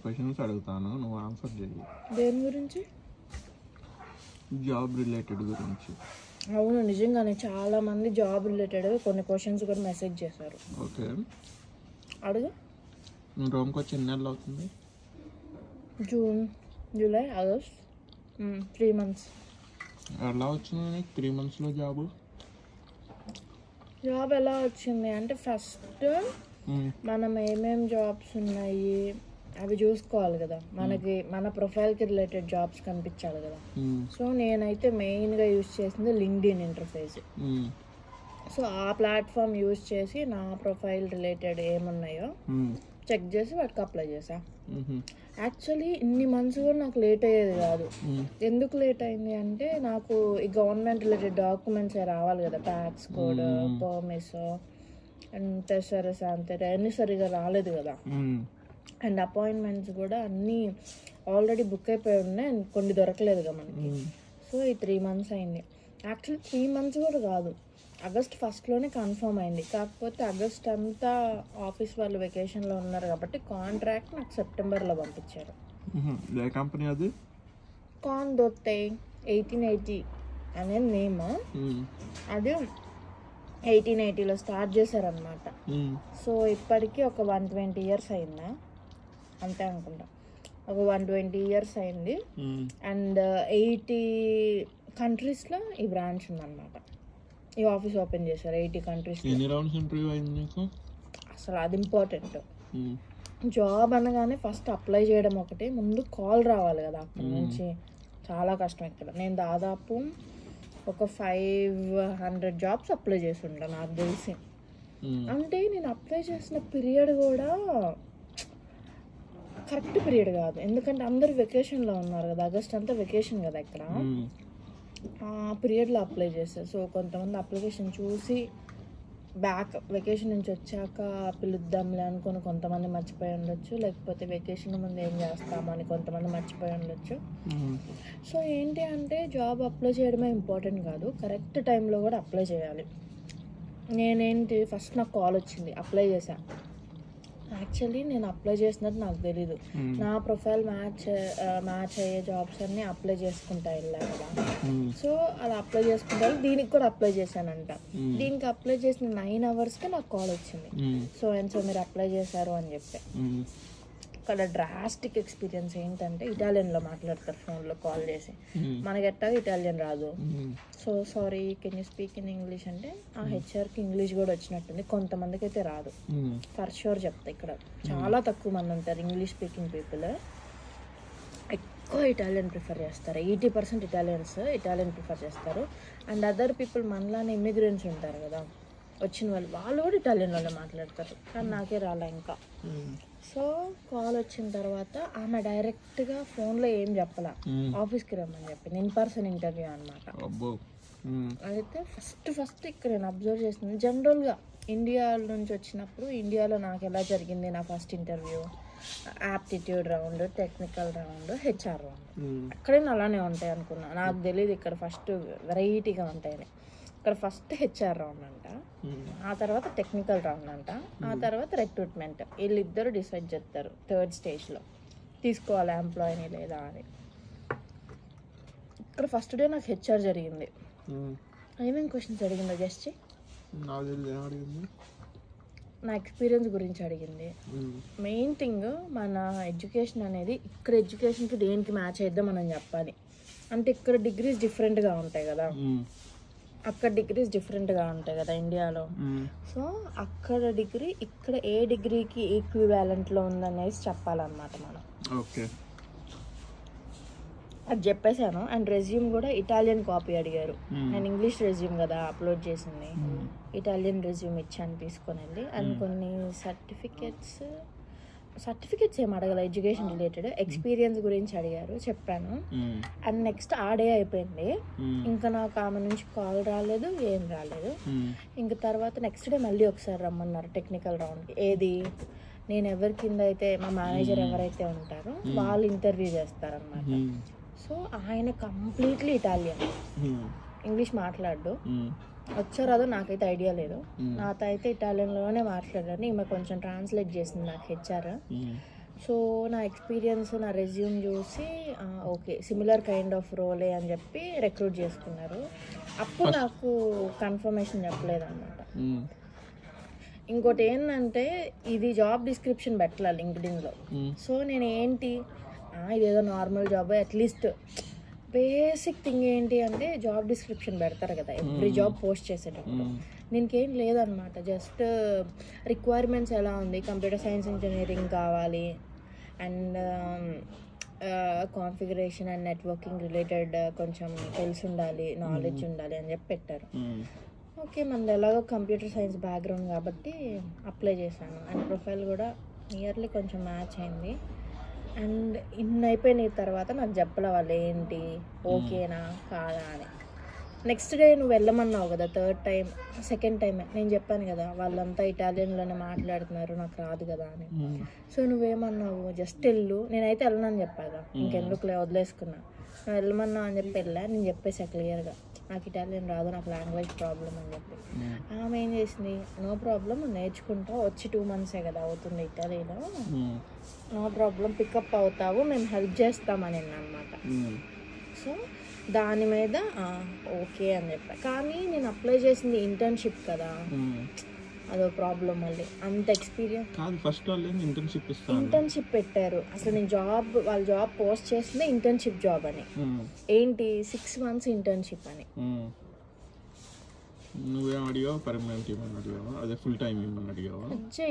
Questions అడుగుతాను, నువ్వు answer చేయి. దేని గురించి? జాబ్ రిలేటెడ్ గురించి. అవును, నిజంగానే చాలా మంది జాబ్ రిలేటెడ్ కొన్ని క్వశ్చన్స్ కూడా మెసేజ్ చేశారు. ఓకే, అడుగు. నువ్వు రోమ్కి వచ్చి ఎన్ని నెలలు అవుతుంది? June, July, August, 3 months. ఎలా వచ్చింది నీకు 3 monthsలో జాబు? జాబ్ ఎలా వచ్చింది అంటే ఫస్ట్ మనం ఏమేం జాబ్స్ ఉన్నాయి అవి చూసుకోవాలి కదా, మనకి మన ప్రొఫైల్కి రిలేటెడ్ జాబ్స్ కనిపించాలి కదా. సో నేనైతే మెయిన్గా యూజ్ చేసింది లింక్డ్ఇన్ ఇంటర్ఫేస్. సో ఆ ప్లాట్ఫామ్ యూజ్ చేసి నా ప్రొఫైల్ రిలేటెడ్ ఏమున్నాయో చెక్ చేసి వాటికి అప్లై చేసా. యాక్చువల్లీ ఇన్ని మంత్స్ కూడా నాకు లేట్ అయ్యేది కాదు. ఎందుకు లేట్ అయింది అంటే నాకు ఈ గవర్నమెంట్ రిలేటెడ్ డాక్యుమెంట్స్ రావాలి కదా, ట్యాక్స్ కోడ్, పర్మిస్ అండ్ టెసరస్ అంతే అన్నీ సరిగా రాలేదు కదా. అండ్ అపాయింట్మెంట్స్ కూడా అన్నీ ఆల్రెడీ బుక్ అయిపోయి ఉన్నాయి, కొన్ని దొరకలేదు కదా మనకి. సో ఈ 3 months అయింది. యాక్చువల్లీ 3 months కూడా కాదు, ఆగస్ట్ 1stలోనే కన్ఫర్మ్ అయింది. కాకపోతే ఆగస్ట్ అంతా ఆఫీస్ వాళ్ళు వెకేషన్లో ఉన్నారు కాబట్టి కాంట్రాక్ట్ నాకు సెప్టెంబర్లో పంపించారు. ఏ కంపెనీ అది? కాందొత్తే 1880 అనే నేమ్. అది 1880లో స్టార్ట్ చేశారనమాట. సో ఇప్పటికీ ఒక 120 years అయిందా, అంతే అనుకుంటా, ఒక 120 years అయింది. అండ్ 80 countries ఈ బ్రాంచ్ ఉందన్నమాట. ఈ ఆఫీస్ ఓపెన్ చేశారు 80 countries. ఎన్ని రౌండ్స్ ఇంటర్వ్యూ అయింది నీకు? అసలు అది ఇంపార్టెంట్. జాబ్ అనగానే ఫస్ట్ అప్లై చేయడం ఒకటి, ముందు కాల్ రావాలి కదా అక్కడి నుంచి. చాలా కష్టం ఇక్కడ. నేను దాదాపు ఒక 500 jobs అప్లై చేసి ఉంటాను నాకు తెలిసి. అంటే నేను అప్లై చేసిన పీరియడ్ కూడా కరెక్ట్ పీరియడ్ కాదు, ఎందుకంటే అందరు వెకేషన్లో ఉన్నారు కదా, ఆగస్ట్ అంతా వెకేషన్ కదా ఇక్కడ. ఆ పీరియడ్లో అప్లై చేశారు. సో కొంతమంది అప్లికేషన్ చూసి బ్యాక్ వెకేషన్ నుంచి వచ్చాక పిలుద్దాంలే అనుకుని కొంతమంది మర్చిపోయి ఉండొచ్చు, లేకపోతే వెకేషన్ ముందు ఏం చేస్తామని కొంతమంది మర్చిపోయి ఉండొచ్చు. సో ఏంటి అంటే జాబ్ అప్లై చేయడమే ఇంపార్టెంట్ కాదు, కరెక్ట్ టైంలో కూడా అప్లై చేయాలి. నేనేంటి ఫస్ట్ నాకు కాల్ వచ్చింది, అప్లై చేశా. యాక్చువల్లీ నేను అప్లై చేసినట్టు నాకు తెలీదు. నా ప్రొఫైల్ మ్యాచ్ అయ్యే జాబ్స్ అన్నీ అప్లై చేసుకుంటా వెళ్ళా కదా. సో అలా అప్లై చేసుకుంటా దీనికి కూడా అప్లై చేశానంట. దీనికి అప్లై చేసిన 9 hours నాకు కాల్ వచ్చింది. సో మీరు అప్లై చేశారు అని చెప్పి. ఇక్కడ డ్రాస్టిక్ ఎక్స్పీరియన్స్ ఏంటంటే ఇటాలియన్లో మాట్లాడతారు ఫోన్లో కాల్ చేసి, మనకి ఎట్టాగా ఇటాలియన్ రాదు. So sorry can you speak in English అంటే ఆ హెచ్ఆర్కి ఇంగ్లీష్ కూడా వచ్చినట్టుంది, కొంతమందికి అయితే రాదు. ఫర్ షూర్ చెప్తా, ఇక్కడ చాలా తక్కువ మంది ఉంటారు ఇంగ్లీష్ స్పీకింగ్ పీపుల్. ఎక్కువ ఇటాలియన్ ప్రిఫర్ చేస్తారు, 80% ఇటాలియన్ ప్రిఫర్ చేస్తారు. అండ్ అదర్ పీపుల్ మనలానే ఇమిగ్రెంట్స్ ఉంటారు కదా, వచ్చిన వాళ్ళు కూడా ఇటాలియన్లోనే మాట్లాడతారు, కానీ నాకే రాలే ఇంకా. సో కాల్ వచ్చిన తర్వాత ఆమె డైరెక్ట్గా ఫోన్లో ఏం చెప్పాల, ఆఫీస్కి రమ్మని చెప్పింది. ఇన్-పర్సన్ ఇంటర్వ్యూ అనమాట. అయితే ఫస్ట్ ఇక్కడ నేను అబ్జర్వ్ చేసింది జనరల్గా ఇండియా నుంచి వచ్చినప్పుడు ఇండియాలో నాకు ఎలా జరిగింది నా first interview, aptitude round, technical round, HR round. అక్కడైనా అలానే ఉంటాయి అనుకున్నా, నాకు తెలియదు ఇక్కడ ఫస్ట్ వెరైటీగా ఉంటాయని. ఇక్కడ ఫస్ట్ హెచ్ఆర్ రౌండ్ అంట, ఆ తర్వాత టెక్నికల్ రౌండ్ అంట, ఆ తర్వాత రిక్రూట్మెంట్. వీళ్ళిద్దరు డిసైడ్ చేస్తారు 3rd stage తీసుకోవాలి ఎంప్లాయీని లేదా అని. ఇక్కడ ఫస్ట్ డే నాకు హెచ్ఆర్ జరిగింది. ఏమేమి క్వశ్చన్స్ అడిగిందో జస్ట్ నా ఎక్స్పీరియన్స్ గురించి అడిగింది. మెయిన్ థింగ్ మన ఎడ్యుకేషన్ అనేది ఇక్కడ ఎడ్యుకేషన్కి దేనికి మ్యాచ్ అయిద్దో మనం చెప్పాలి. అంటే ఇక్కడ డిగ్రీస్ డిఫరెంట్గా ఉంటాయి కదా, అక్కడ డిగ్రీస్ డిఫరెంట్గా ఉంటాయి కదా ఇండియాలో. సో అక్కడ డిగ్రీ ఇక్కడ ఏ డిగ్రీకి ఈక్వివాలెంట్లో ఉందనేసి చెప్పాలన్నమాట మనం. ఓకే, అది చెప్పేశాను. అండ్ రెజ్యూమ్ కూడా ఇటాలియన్ కాపీ అడిగారు. నేను ఇంగ్లీష్ రెజ్యూమ్ కదా అప్లోడ్ చేసింది, ఇటాలియన్ రెజ్యూమ్ ఇచ్చాను తీసుకొని వెళ్ళి. అండ్ కొన్ని సర్టిఫికెట్స్ ఏం అడగల, ఎడ్యుకేషన్ రిలేటెడ్ ఎక్స్పీరియన్స్ గురించి అడిగారు, చెప్పాను. అండ్ నెక్స్ట్ ఆ డే అయిపోయింది, ఇంకా నాకు ఆమె నుంచి కాల్ రాలేదు, ఏం రాలేదు. ఇంకా తర్వాత నెక్స్ట్ డే మళ్ళీ ఒకసారి రమ్మన్నారు టెక్నికల్ రౌండ్కి. ఏది నేను ఎవరి కింద అయితే మా మేనేజర్ ఎవరైతే ఉంటారో వాళ్ళు ఇంటర్వ్యూ చేస్తారనమాట. సో ఆయన కంప్లీట్లీ ఇటాలియన్, ఇంగ్లీష్ మాట్లాడు. వచ్చారో అదో నాకైతే ఐడియా లేదు. నాతో అయితే ఇటాలియన్లోనే మాట్లాడాను. ఈమె కొంచెం ట్రాన్స్లేట్ చేసింది నాకు హెచ్ఆర్. సో నా ఎక్స్పీరియన్స్, నా రెజ్యూమ్ చూసి ఓకే సిమిలర్ కైండ్ ఆఫ్ రోలే అని చెప్పి రిక్రూట్ చేసుకున్నారు. అప్పుడు నాకు కన్ఫర్మేషన్ చెప్పలేదన్నమాట. ఇంకోటి ఏంటంటే ఇది జాబ్ డిస్క్రిప్షన్ పెట్టాలి లింక్డ్ఇన్లో. సో నేను ఏంటి ఇదేదో normal job, at least basic thing ఏంటి అంటే జాబ్ డిస్క్రిప్షన్ పెడతారు కదా ఎవ్రీ జాబ్ పోస్ట్ చేసేటప్పుడు. దీనికేం లేదనమాట, జస్ట్ రిక్వైర్మెంట్స్ ఎలా ఉంది, కంప్యూటర్ సైన్స్ ఇంజనీరింగ్ కావాలి and configuration and networking related కొంచెం తెలిసి ఉండాలి, నాలెడ్జ్ ఉండాలి అని చెప్పి పెట్టారు. ఓకే మనది ఎలాగో కంప్యూటర్ సైన్స్ బ్యాక్గ్రౌండ్ కాబట్టి అప్లై చేశాను అండ్ ప్రొఫైల్ కూడా నియర్లీ కొంచెం మ్యాచ్ అయింది. అండ్ ఇన్ని అయిపోయిన తర్వాత నాకు చెప్పలే వాళ్ళు ఏంటి ఓకేనా కాదా అని. నెక్స్ట్ డే నువ్వు వెళ్ళమన్నావు కదా, సెకండ్ టైం నేను చెప్పాను కదా వాళ్ళంతా ఇటాలియన్లోనే మాట్లాడుతున్నారు నాకు రాదు కదా అని. సో నువ్వేమన్నావు, జస్ట్ వెళ్ళు, నేనైతే వెళ్ళనని చెప్పాగా, ఇంకెందుకులే వదిలేసుకున్నా. నువ్వు వెళ్ళమన్నావు అని చెప్పి వెళ్ళా. నేను చెప్పేసా క్లియర్గా నాకు ఇటాలియన్ రాదు, నాకు లాంగ్వేజ్ ప్రాబ్లం అని చెప్పి. ఆమె ఏం చేసింది, నో ప్రాబ్లం నేర్చుకుంటా, వచ్చి 2 months కదా అవుతుంది ఇటాలీలో, నో ప్రాబ్లం పికప్ అవుతావు, మేము హెల్ప్ చేస్తామని అనమాట. సో దాని మీద ఓకే అని చెప్పా. కానీ నేను అప్లై చేసింది ఇంటర్న్షిప్ కదా, అదో ప్రాబ్లం. మళ్ళీ అంత ఎక్స్పీరియన్స్ కాదు, ఫస్ట్ వాళ్ళు ఇంటర్న్షిప్ పెట్టారు. అసలు నేను వాళ్ళ జాబ్ పోస్ట్ చేసిందే ఇంటర్న్షిప్ జాబ్ అని. ఏంటి 6 months ఇంటర్న్షిప్ అని. నువ్వేం అడిగావు, పర్మనెంట్ ఇవ్వమని అడిగావా, అదే ఫుల్ టైం ఇవ్వమని అడిగావా?